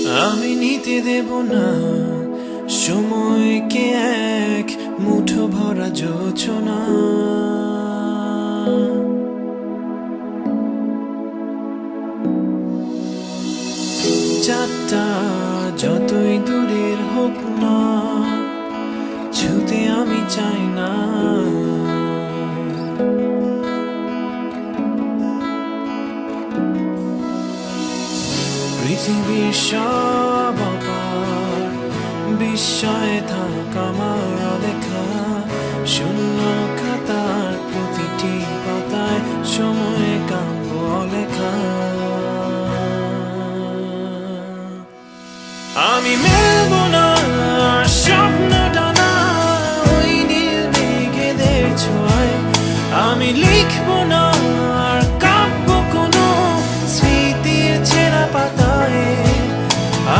আমি নিতে দেব না সময়কে এক মুঠো ভরা যোচনা। চাঁদটা যতই দূরের হোক না, ছুতে আমি চাই না। পৃথিবীর সব অপার বিস্ময়ে থাক আমার অদেখা, শূন্য খাতার প্রতিটি পাতায় সময়ে কাব্য লেখা। আমি মেলব না স্বপ্ন ডানা ওই নীল মেঘেদের ছোঁয়ায়, আমি লিখব না আর কাব্য কোনো স্মৃতির ছেঁড়া পাতায়।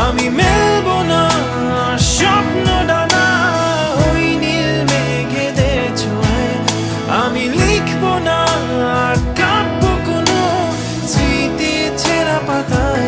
আমি মেলব না স্বপ্ন ডানা ওই নীল মেঘেদের ছোঁয়ায়, আমি লিখব না আর কাব্য কোনো স্মৃতির ছেঁড়া পাতায়।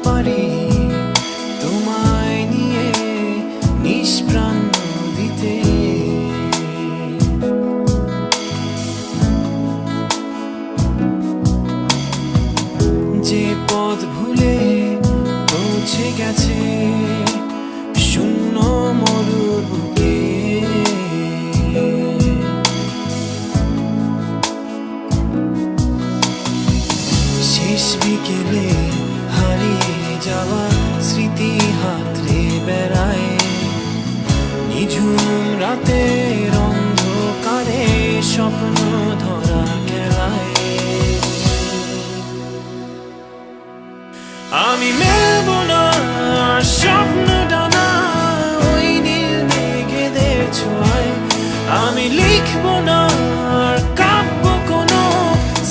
পারি তোমায় নিয়ে নিষ্প্রাণ দিতে, যে পথ ভুলে পৌঁছে গেছে শূন্য মরুর বুকে। শেষ বিকেলে হারিয়ে যাওয়া স্মৃতি হাতড়ে বেড়ায়, নিঝুম রাতের অন্ধকারে স্বপ্ন ধরা খেলায়। আমি মেলব না স্বপ্ন ডানা ওই নীল মেঘেদের ছোঁয়ায়, আমি লিখব না আর কাব্য কোনো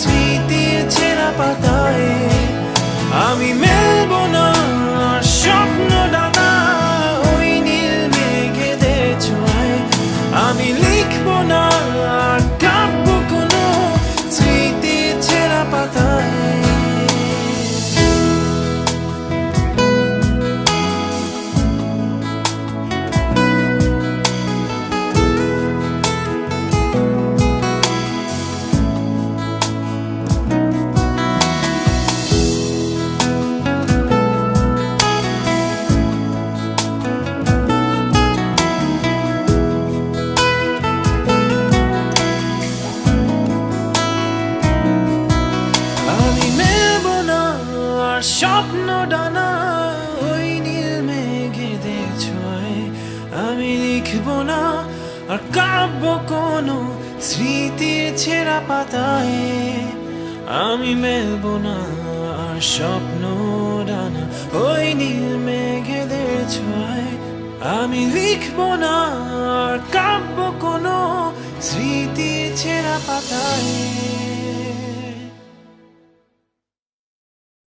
স্মৃতির ছেঁড়া পাতায়। আমি মেলব না স্বপ্ন ডানা ওই নীল মেঘেদের ছোঁয়ায়, আমি লিখব না আর কাব্য কোনো স্মৃতির ছেঁড়া পাতায়। স্বপ্ন ডানা ওই নীল মেঘেদের ছোঁয়ায়, আমি লিখব না আর কাব্য কোনো স্মৃতির ছেঁড়া পাতায়। আমি মেলব না আর স্বপ্ন ডানা ওই নীল মেঘেদের ছোঁয়ায়, আমি লিখব না আর কাব্য কোনো স্মৃতির ছেঁড়া পাতায়।